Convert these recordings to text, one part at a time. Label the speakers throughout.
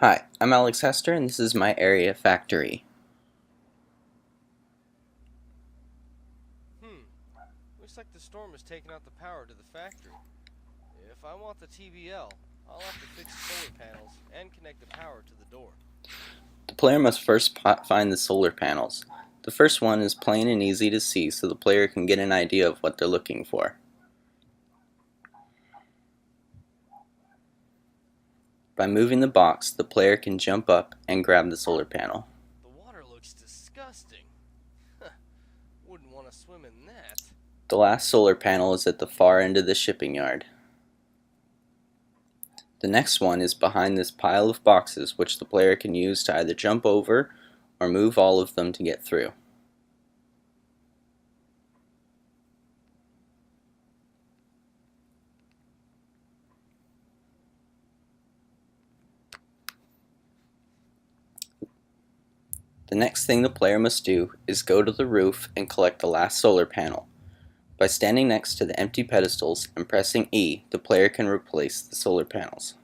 Speaker 1: Hi, I'm Alex Hester, and this is my area factory.
Speaker 2: Looks like the storm has taken out the power to the factory. If I want the TBL, I'll have to fix the solar panels and connect the power to the door.
Speaker 1: The player must first find the solar panels. The first one is plain and easy to see so the player can get an idea of what they're looking for. By moving the box, the player can jump up and grab the solar panel.
Speaker 2: The water looks disgusting. Wouldn't want to swim in that.
Speaker 1: The last solar panel is at the far end of the shipping yard. The next one is behind this pile of boxes, which the player can use to either jump over or move all of them to get through. The next thing the player must do is go to the roof and collect the last solar panel. By standing next to the empty pedestals and pressing E, the player can replace the solar panels.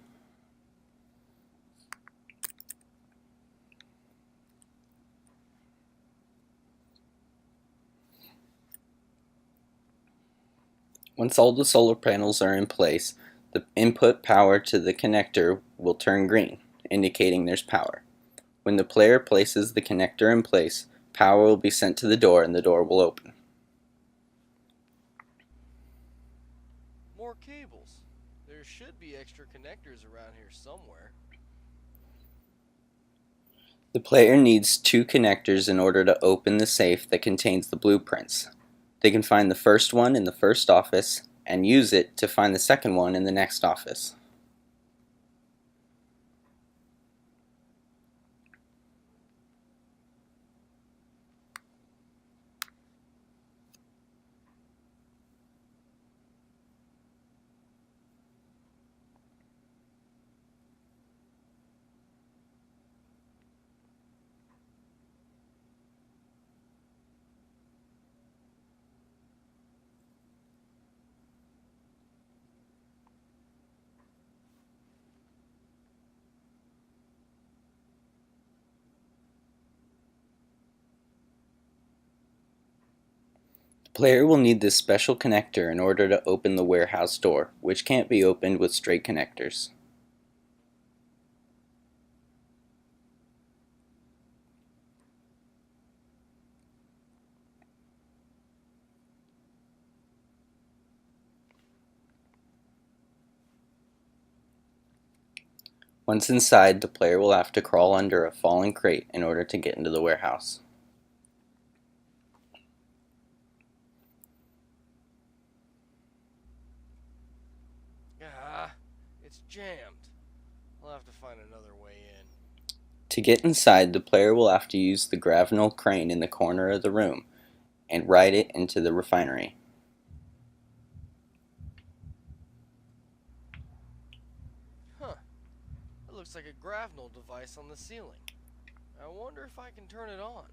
Speaker 1: Once all the solar panels are in place, the input power to the connector will turn green, indicating there's power. When the player places the connector in place, power will be sent to the door and the door will open.
Speaker 2: More cables. There should be extra connectors around here somewhere.
Speaker 1: The player needs 2 connectors in order to open the safe that contains the blueprints. They can find the first one in the first office and use it to find the second one in the next office. The player will need this special connector in order to open the warehouse door, which can't be opened with straight connectors. Once inside, the player will have to crawl under a fallen crate in order to get into the warehouse.
Speaker 2: It's jammed. I'll have to find another way in.
Speaker 1: To get inside, the player will have to use the gravinal crane in the corner of the room and ride it into the refinery.
Speaker 2: It looks like a gravinal device on the ceiling. I wonder if I can turn it on.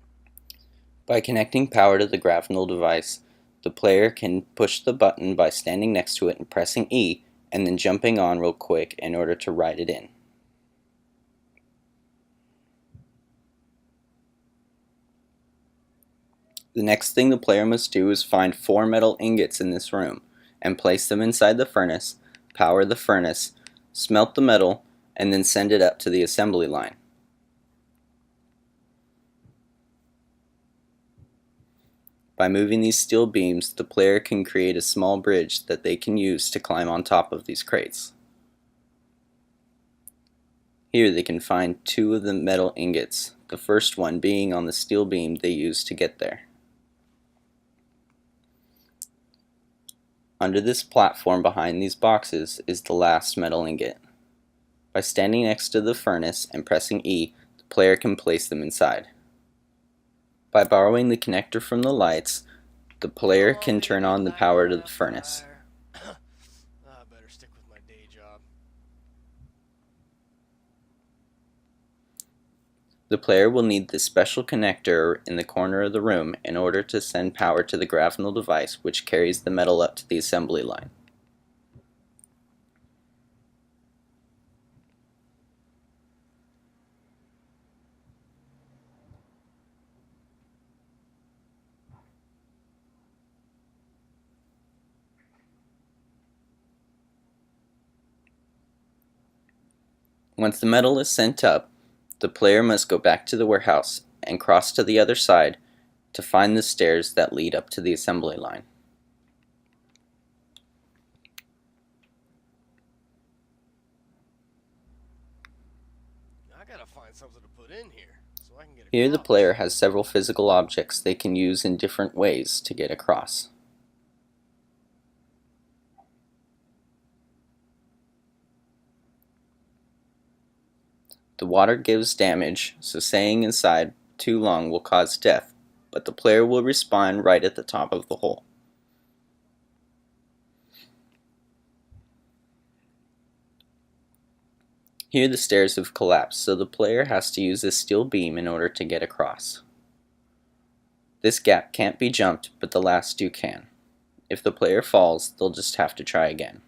Speaker 1: By connecting power to the gravinal device, the player can push the button by standing next to it and pressing E, and then jumping on real quick in order to ride it in. The next thing the player must do is find 4 metal ingots in this room and place them inside the furnace, power the furnace, smelt the metal, and then send it up to the assembly line. By moving these steel beams, the player can create a small bridge that they can use to climb on top of these crates. Here they can find 2 of the metal ingots, the first one being on the steel beam they used to get there. Under this platform behind these boxes is the last metal ingot. By standing next to the furnace and pressing E, the player can place them inside. By borrowing the connector from the lights, the player can turn on the power to the furnace.
Speaker 2: I better stick with my day job.
Speaker 1: The player will need this special connector in the corner of the room in order to send power to the gravinal device, which carries the metal up to the assembly line. Once the metal is sent up, the player must go back to the warehouse and cross to the other side to find the stairs that lead up to the assembly line.
Speaker 2: I gotta find something to put in here so I can get across.
Speaker 1: Here the player has several physical objects they can use in different ways to get across. The water gives damage, so staying inside too long will cause death, but the player will respawn right at the top of the hole. Here the stairs have collapsed, so the player has to use this steel beam in order to get across. This gap can't be jumped, but the last two can. If the player falls, they'll just have to try again.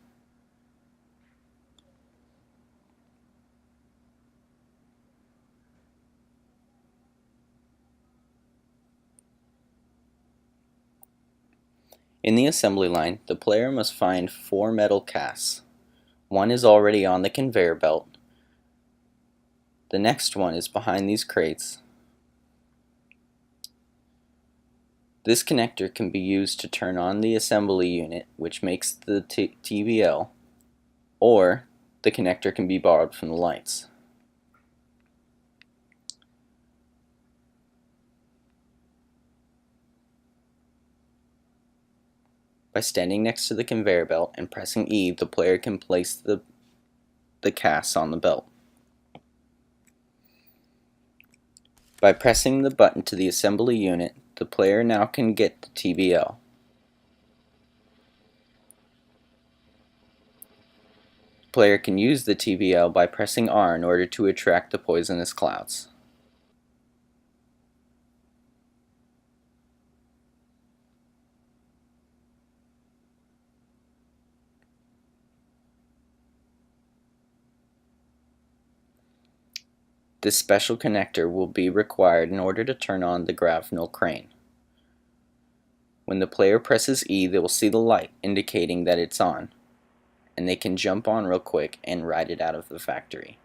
Speaker 1: In the assembly line, the player must find 4 metal casts. One is already on the conveyor belt. The next one is behind these crates. This connector can be used to turn on the assembly unit, which makes the TBL, or the connector can be borrowed from the lights. By standing next to the conveyor belt and pressing E, the player can place the casts on the belt. By pressing the button to the assembly unit, the player now can get the TBL. The player can use the TBL by pressing R in order to attract the poisonous clouds. This special connector will be required in order to turn on the grapnel crane. When the player presses E, they will see the light indicating that it's on, and they can jump on real quick and ride it out of the factory.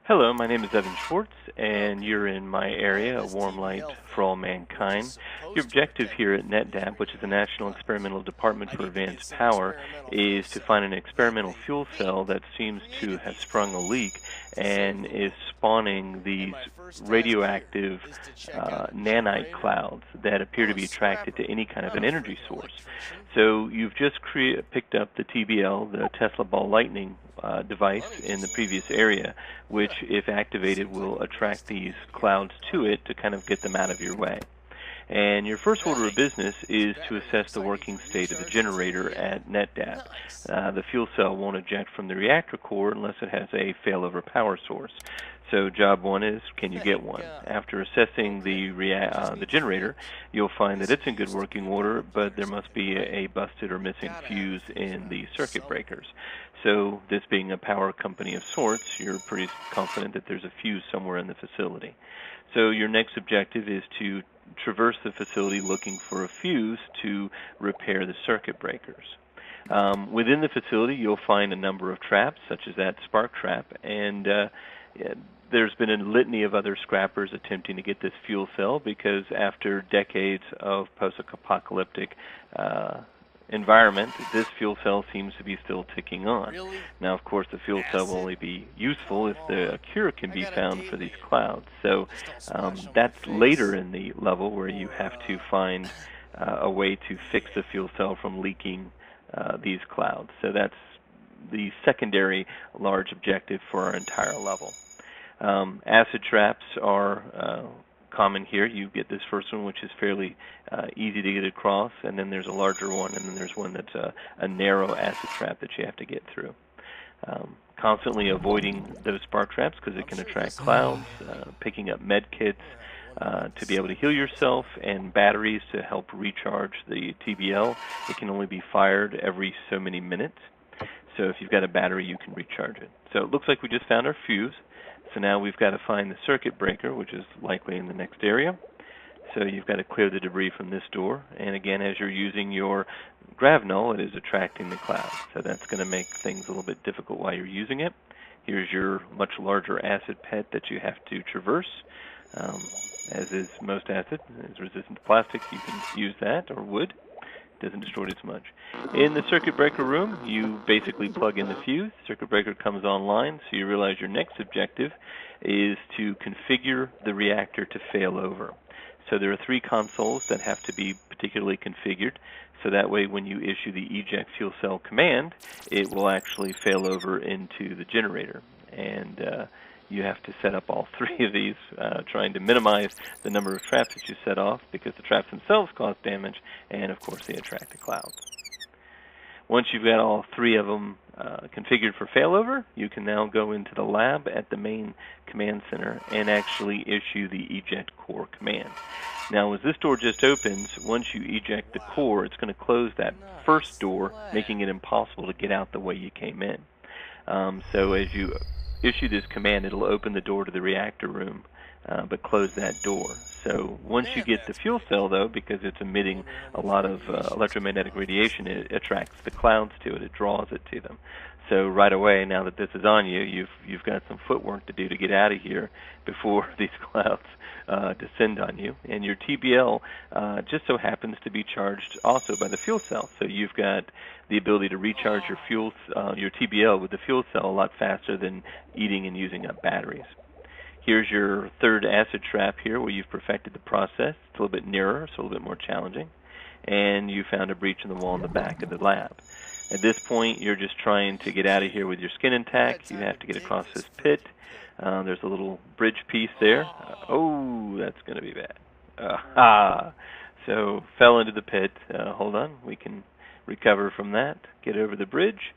Speaker 3: Hello, my name is Evan Schwartz, and you're in my area, A Warm Light for All Mankind. Your objective here at Netdamp, which is the National Experimental Department for Advanced Power, is to find an experimental fuel cell that seems to have sprung a leak and is spawning these radioactive nanite clouds that appear to be attracted to any kind of an energy source. So you've just picked up the TBL, the Tesla Ball Lightning device in the previous area, which, if activated, will attract these clouds to it to kind of get them out of your way. And your first order of business is to assess the working state of the generator at Netdamp. The fuel cell won't eject from the reactor core unless it has a failover power source. So job one is, can you get one? After assessing the generator, you'll find that it's in good working order, but there must be a busted or missing fuse in the circuit breakers. So this being a power company of sorts, you're pretty confident that there's a fuse somewhere in the facility. So your next objective is to traverse the facility looking for a fuse to repair the circuit breakers. Within the facility, you'll find a number of traps, such as that spark trap, and there's been a litany of other scrappers attempting to get this fuel cell because after decades of post-apocalyptic environment, this fuel cell seems to be still ticking on. Now, of course, the fuel cell will only be useful if the cure can be found for these clouds. So that's later in the level where you have to find a way to fix the fuel cell from leaking these clouds. So that's the secondary large objective for our entire level. Acid traps are common here. You get this first one, which is fairly easy to get across, and then there's a larger one, and then there's one that's a narrow acid trap that you have to get through. Constantly avoiding those spark traps because it can attract clouds, picking up med kits to be able to heal yourself, and batteries to help recharge the TBL. It can only be fired every so many minutes. So if you've got a battery, you can recharge it. So it looks like we just found our fuse. So now we've got to find the circuit breaker, which is likely in the next area. So you've got to clear the debris from this door. And again, as you're using your grav null, it is attracting the clouds. So that's going to make things a little bit difficult while you're using it. Here's your much larger acid pet that you have to traverse. As is most acid, it's resistant to plastic. You can use that, or wood. Doesn't destroy it as much. In the circuit breaker room, you basically plug in the fuse. Circuit breaker comes online, so you realize your next objective is to configure the reactor to fail over. So there are 3 consoles that have to be particularly configured, so that way when you issue the eject fuel cell command, it will actually fail over into the generator. And you have to set up all 3 of these, trying to minimize the number of traps that you set off, because the traps themselves cause damage, and of course they attract the clouds. Once you've got all 3 of them configured for failover, you can now go into the lab at the main command center and actually issue the eject core command. Now, as this door just opens, once you eject the core, it's going to close that first door, making it impossible to get out the way you came in. So as you issue this command, it'll open the door to the reactor room, but close that door. So once you get the fuel cell, though, because it's emitting a lot of electromagnetic radiation, it attracts the clouds to it. It draws it to them. So right away, now that this is on you, you've got some footwork to do to get out of here before these clouds descend on you. And your TBL just so happens to be charged also by the fuel cell. So you've got the ability to recharge your TBL with the fuel cell a lot faster than eating and using up batteries. Here's your 3rd acid trap here, where you've perfected the process. It's a little bit nearer, so a little bit more challenging. And you found a breach in the wall in the back of the lab. At this point, you're just trying to get out of here with your skin intact. You have to get across this pit. There's a little bridge piece there. Oh, that's going to be bad. So fell into the pit. Hold on, we can recover from that. Get over the bridge.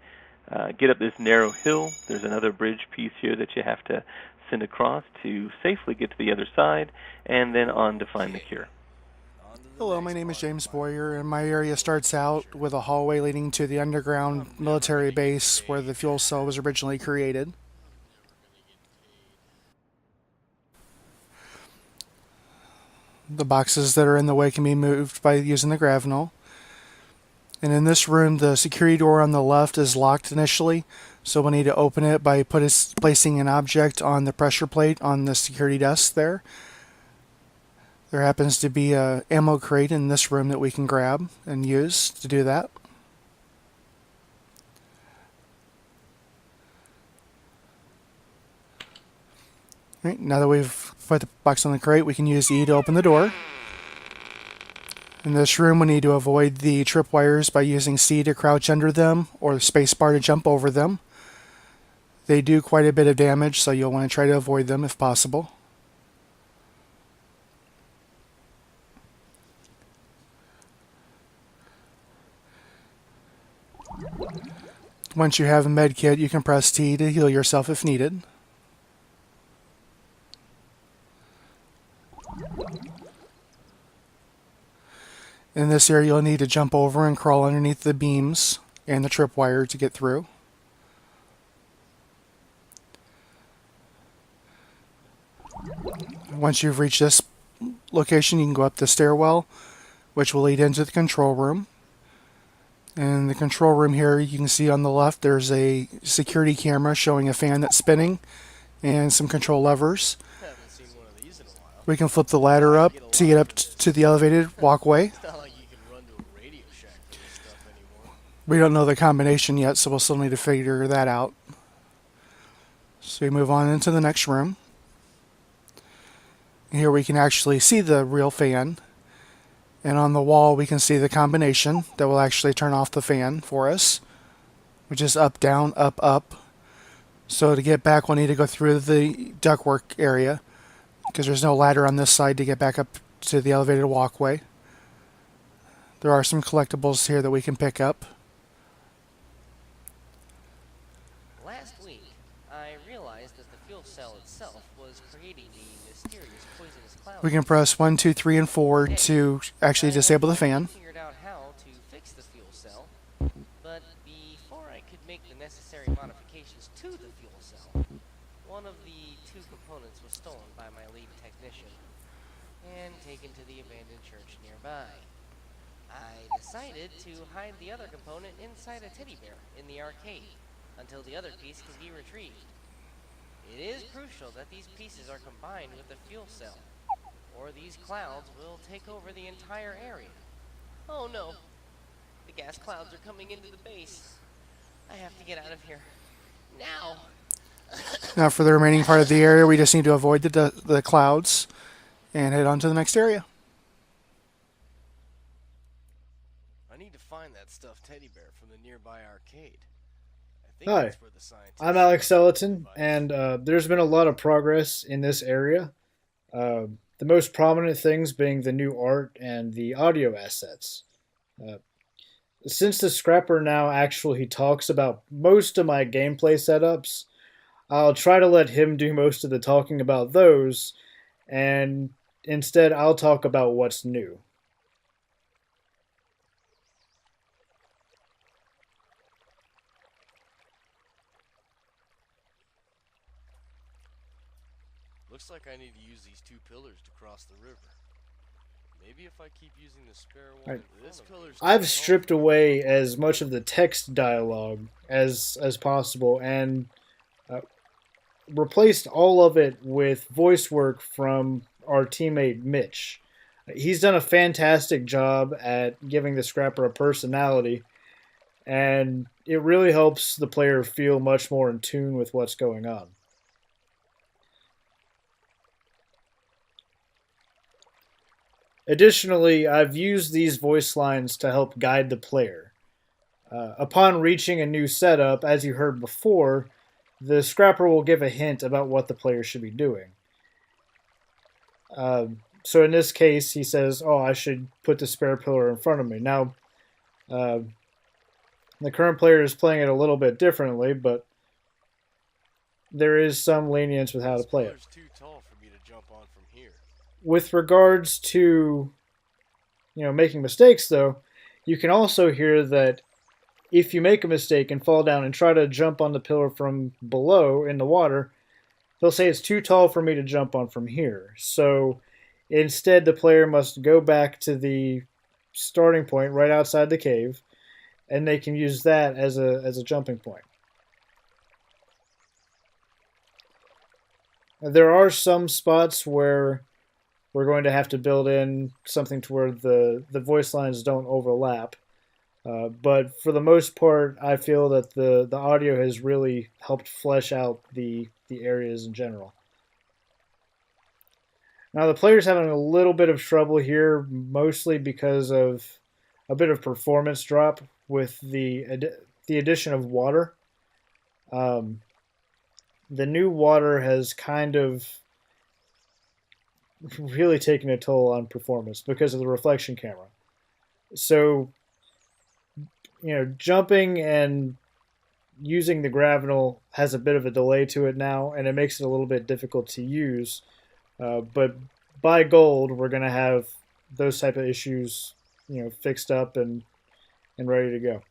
Speaker 3: Get up this narrow hill. There's another bridge piece here that you have to send across to safely get to the other side, and then on to find the cure.
Speaker 4: Hello, my name is James Boyer, and my area starts out with a hallway leading to the underground military base where the fuel cell was originally created. The boxes that are in the way can be moved by using the grav null. And in this room, the security door on the left is locked initially, so we'll need to open it by placing an object on the pressure plate on the security desk there. There happens to be an ammo crate in this room that we can grab and use to do that. Right, now that we've put the box on the crate, we can use E to open the door. In this room, we need to avoid the tripwires by using C to crouch under them or the spacebar to jump over them. They do quite a bit of damage, so you'll want to try to avoid them if possible. Once you have a med kit, you can press T to heal yourself if needed. In this area, you'll need to jump over and crawl underneath the beams and the tripwire to get through. Once you've reached this location, you can go up the stairwell, which will lead into the control room. In the control room here, you can see on the left there's a security camera showing a fan that's spinning and some control levers.
Speaker 2: Haven't seen one of these in a while.
Speaker 4: We can flip the ladder up to get up to the elevated walkway.
Speaker 2: It's not like you can run to a Radio Shack for this stuff anymore.
Speaker 4: We don't know the combination yet, so we'll still need to figure that out. So we move on into the next room. Here we can actually see the real fan. And on the wall we can see the combination that will actually turn off the fan for us, which is up, down, up, up. So to get back, we'll need to go through the ductwork area because there's no ladder on this side to get back up to the elevated walkway. There are some collectibles here that we can pick up.
Speaker 5: Last week, I realized that the fuel cell itself was creating the mysterious poisonous cloud.
Speaker 4: We can press 1, 2, 3, and 4 to actually disable the fan.
Speaker 5: Figured out how to fix the fuel cell, but before I could make the necessary modifications to the fuel cell, one of the 2 components was stolen by my lead technician. and taken to the abandoned church nearby. I decided to hide the other component inside a teddy bear in the arcade until the other piece can be retrieved. It is crucial that these pieces are combined with the fuel cell, or these clouds will take over the entire area. Oh no! The gas clouds are coming into the base. I have to get out of here. Now!
Speaker 4: Now for the remaining part of the area, we just need to avoid the clouds and head on to the next area.
Speaker 2: I need to find that stuffed teddy bear from the nearby arcade. I think
Speaker 6: Hi,
Speaker 2: that's where the scientists...
Speaker 6: I'm Alec Seletyn, and there's been a lot of progress in this area. The most prominent things being the new art and the audio assets. Uh, since the scrapper now actually talks about most of my gameplay setups, I'll try to let him do most of the talking about those, and instead I'll talk about what's new.
Speaker 2: Looks like I need to use these two pillars to cross the river. Maybe if I keep using the spare one...
Speaker 6: Right.
Speaker 2: This pillar's
Speaker 6: I've stripped away as much of the text dialogue as possible and replaced all of it with voice work from our teammate Mitch. He's done a fantastic job at giving the scrapper a personality, and it really helps the player feel much more in tune with what's going on. Additionally, I've used these voice lines to help guide the player. Upon reaching a new setup, as you heard before, the scrapper will give a hint about what the player should be doing. So in this case, he says, oh, I should put the spare pillar in front of me. Now, the current player is playing it a little bit differently, but there is some lenience with how to play it.
Speaker 2: This pillar's too tall for me to jump on from here.
Speaker 6: With regards to, making mistakes, though, you can also hear that if you make a mistake and fall down and try to jump on the pillar from below in the water, they'll say it's too tall for me to jump on from here. So instead, the player must go back to the starting point right outside the cave, and they can use that as a jumping point. There are some spots where we're going to have to build in something to where the voice lines don't overlap. But for the most part, I feel that the audio has really helped flesh out the areas in general. Now the player's having a little bit of trouble here, mostly because of a bit of performance drop with the addition of water. The new water has kind of really taken a toll on performance because of the reflection camera. So, jumping and using the gravinal has a bit of a delay to it now, and it makes it a little bit difficult to use. But by gold, we're going to have those type of issues, fixed up and ready to go.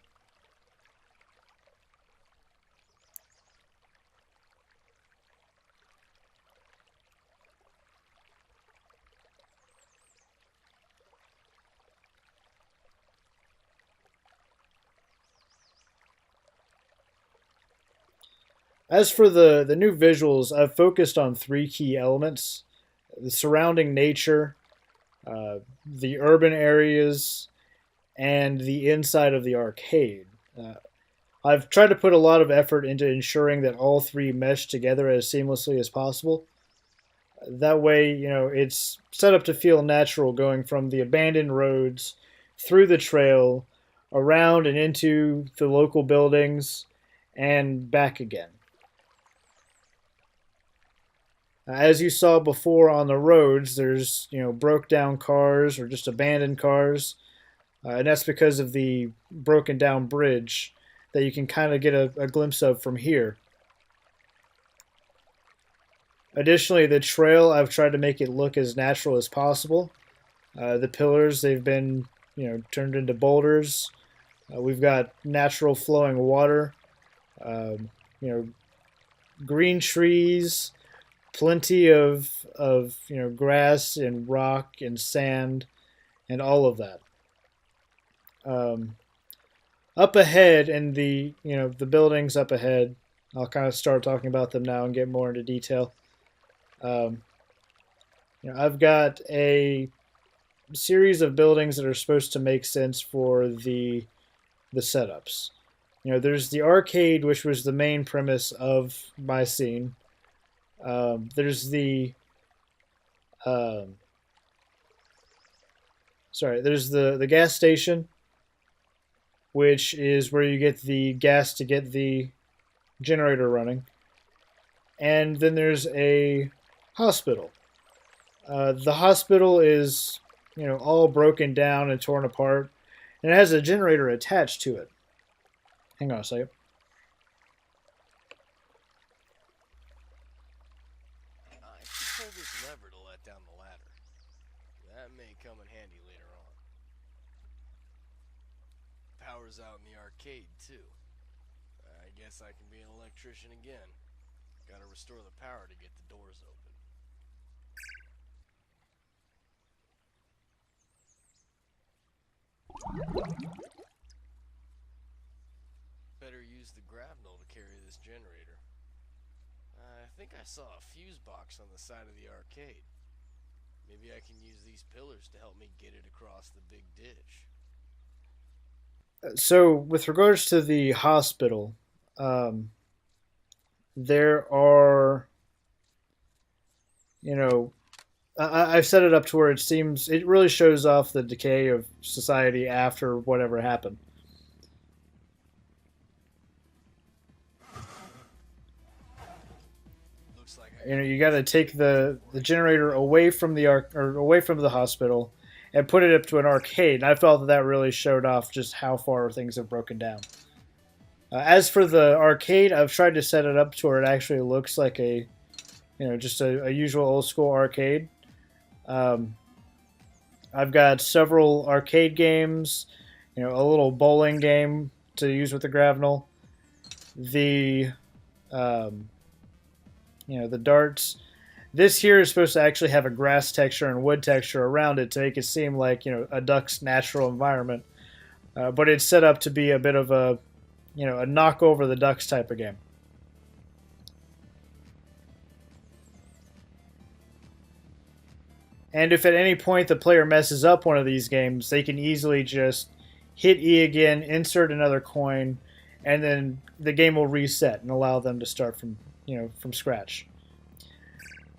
Speaker 6: As for the new visuals, I've focused on three key elements: the surrounding nature, the urban areas, and the inside of the arcade. I've tried to put a lot of effort into ensuring that all three mesh together as seamlessly as possible. That way, it's set up to feel natural going from the abandoned roads, through the trail, around and into the local buildings, and back again. As you saw before on the roads, there's broke down cars or just abandoned cars, and that's because of the broken down bridge that you can kind of get a glimpse of from here. Additionally, the trail, I've tried to make it look as natural as possible. The pillars, they've been turned into boulders. We've got natural flowing water, green trees, plenty of grass and rock and sand and all of that. Up ahead in the buildings up ahead, I'll kind of start talking about them now and get more into detail. I've got a series of buildings that are supposed to make sense for the setups. There's the arcade, which was the main premise of my scene. There's the there's the gas station, which is where you get the gas to get the generator running. And then there's a hospital. The hospital is, all broken down and torn apart, and it has a generator attached to it. Hang on a second.
Speaker 2: I should pull this lever to let down the ladder. That may come in handy later on. Power's out in the arcade, too. I guess I can be an electrician again. Gotta restore the power to get the doors open. Better use the grapnel to carry this generator. I think I saw a fuse box on the side of the arcade. Maybe I can use these pillars to help me get it across the big ditch.
Speaker 6: So, with regards to the hospital, there are, I've set it up to where it really shows off the decay of society after whatever happened.
Speaker 2: Looks like
Speaker 6: You got to take the generator away from away from the hospital and put it up to an arcade. And I felt that really showed off just how far things have broken down. As for the arcade, I've tried to set it up to where it actually looks like just a usual old school arcade. I've got several arcade games, a little bowling game to use with the grapnel, the darts. This here is supposed to actually have a grass texture and wood texture around it to make it seem like a duck's natural environment, but it's set up to be a bit of a knock over the ducks type of game. And if at any point the player messes up one of these games, they can easily just hit E again, insert another coin, and then the game will reset and allow them to start from scratch.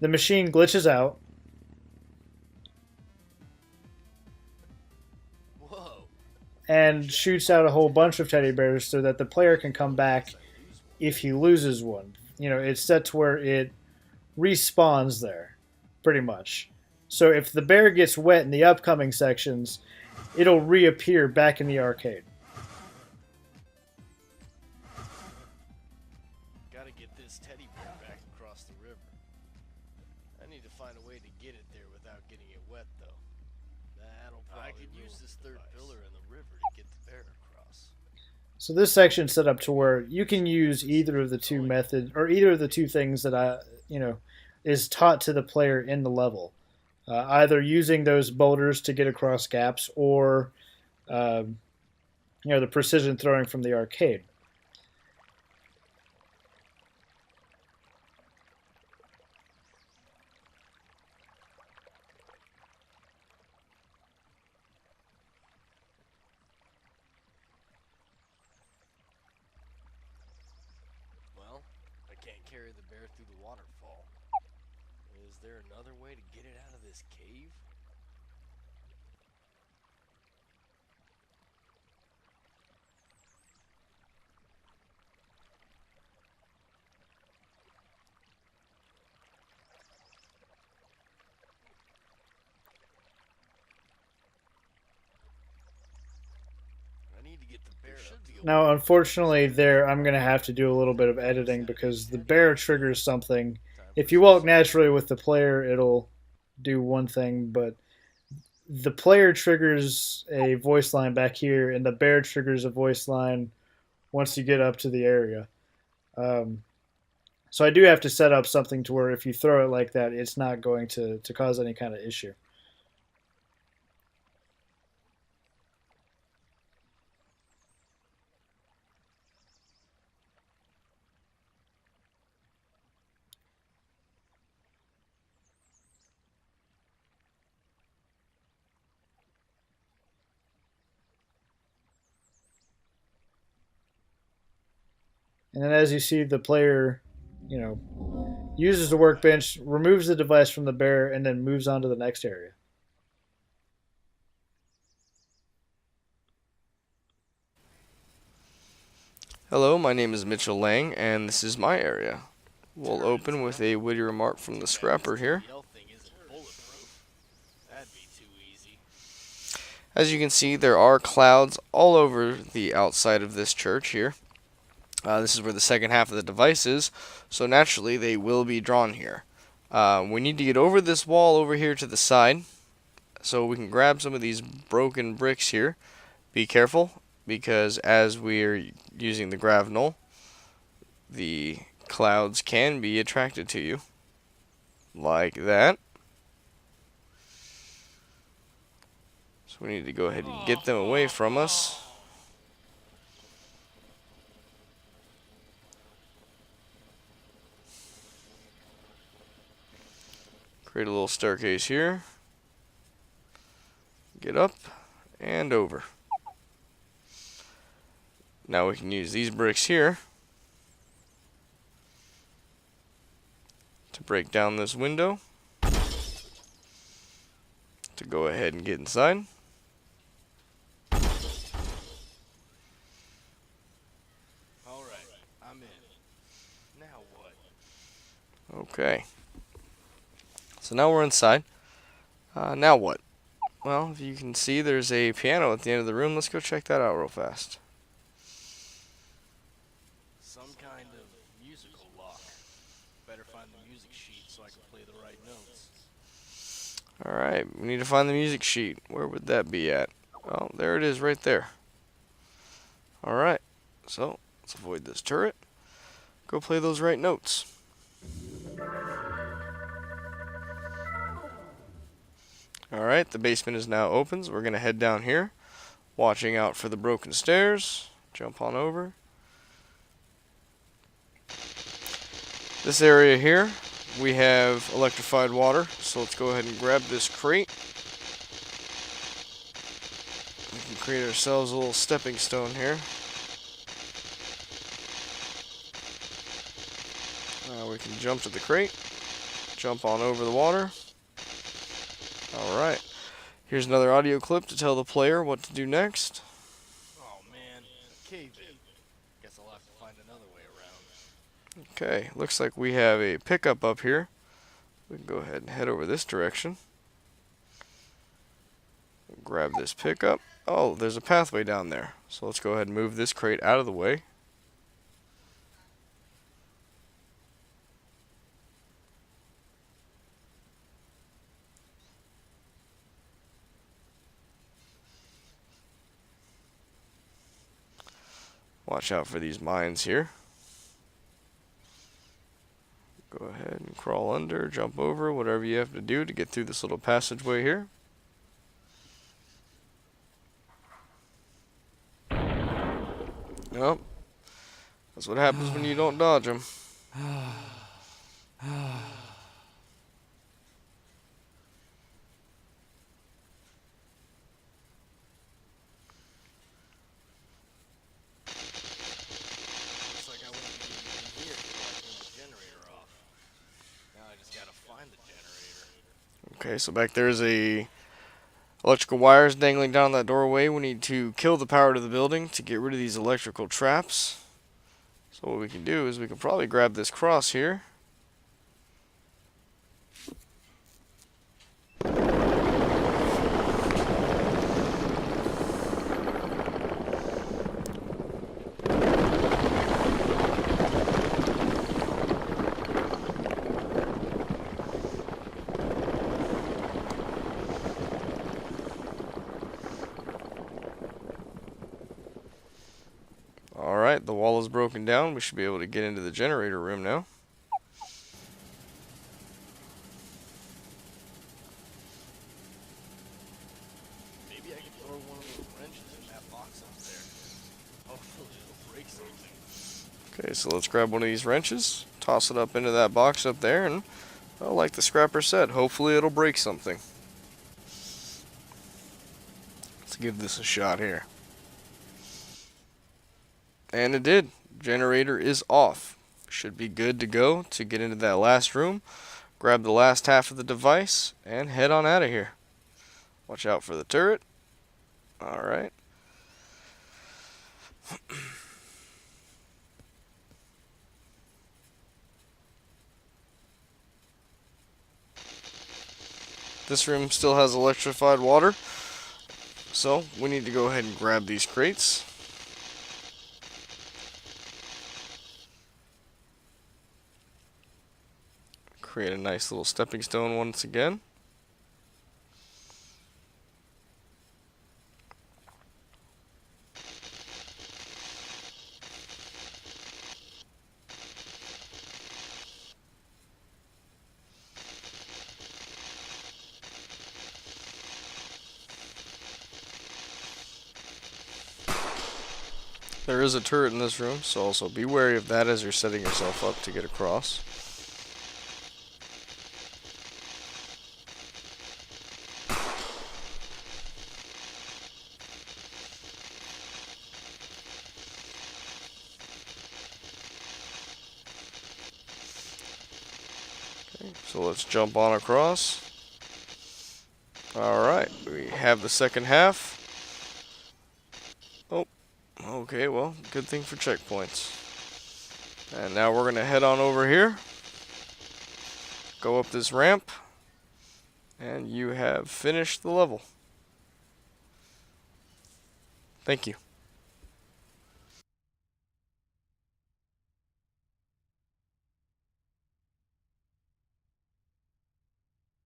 Speaker 6: The machine glitches out.
Speaker 2: Whoa.
Speaker 6: And shoots out a whole bunch of teddy bears so that the player can come back if he loses one. It's set to where it respawns there, pretty much. So if the bear gets wet in the upcoming sections, it'll reappear back in the arcade.
Speaker 2: Gotta get this teddy bear back across the river. I need to find a way to get it there without getting it wet, though. That'll probably I could use this third pillar in the river to get the bear across.
Speaker 6: So this section's set up to where you can use either of the two methods, or either of the two things that is taught to the player in the level. Either using those boulders to get across gaps, or the precision throwing from the arcade.
Speaker 2: Well, I can't carry the bear through the waterfall. Is there another way to get it out of this cave? I need to get the bear up to go.
Speaker 6: Now, unfortunately, I'm going to have to do a little bit of editing because the bear triggers something. If you walk naturally with the player, it'll do one thing, but the player triggers a voice line back here, and the bear triggers a voice line once you get up to the area. So I do have to set up something to where if you throw it like that, it's not going to cause any kind of issue. And then as you see, the player, uses the workbench, removes the device from the bear, and then moves on to the next area.
Speaker 2: Hello, my name is Mitchell Lange, and this is my area. We'll open with a witty remark from the scrapper here. As you can see, there are clouds all over the outside of this church here. This is where the second half of the device is, so naturally they will be drawn here. We need to get over this wall over here to the side, so we can grab some of these broken bricks here. Be careful, because as we're using the grav null, the clouds can be attracted to you, like that. So we need to go ahead and get them away from us. Create a little staircase here. Get up and over. Now we can use these bricks here to break down this window, to go ahead and get inside. Alright, I'm in. Now what? Okay. So now we're inside. Now what? Well, if you can see, there's a piano at the end of the room. Let's go check that out real fast. Some kind of musical lock. Better find the music sheet so I can play the right notes. Alright, we need to find the music sheet. Where would that be at? Oh, there it is right there. Alright, so let's avoid this turret. Go play those right notes. Alright, the basement is now open, so we're going to head down here, watching out for the broken stairs. Jump on over. This area here, we have electrified water, so let's go ahead and grab this crate. We can create ourselves a little stepping stone here. We can jump to the crate, jump on over the water. Alright, here's another audio clip to tell the player what to do next. Oh man, cave in. Guess I'll have to find another way around. Okay, looks like we have a pickup up here. We can go ahead and head over this direction. Grab this pickup. Oh, there's a pathway down there. So let's go ahead and move this crate out of the way. Watch out for these mines here. Go ahead and crawl under, jump over, whatever you have to do to get through this little passageway here. Nope. That's what happens when you don't dodge them. Okay, so back there's a electrical wires dangling down that doorway. We need to kill the power to the building to get rid of these electrical traps. So what we can do is we can probably grab this cross here. Alright, the wall is broken down. We should be able to get into the generator room now. Okay, so let's grab one of these wrenches, toss it up into that box up there, and well, like the scrapper said, hopefully it'll break something. Let's give this a shot here. And it did. Generator is off. Should be good to go to get into that last room, grab the last half of the device, and head on out of here. Watch out for the turret. Alright. This room still has electrified water, so we need to go ahead and grab these crates. Create a nice little stepping stone once again. There is a turret in this room, so also be wary of that as you're setting yourself up to get across. Okay, so let's jump on across. Alright, we have the second half. Oh, okay, well, good thing for checkpoints. And now we're going to head on over here. Go up this ramp. And you have finished the level. Thank you.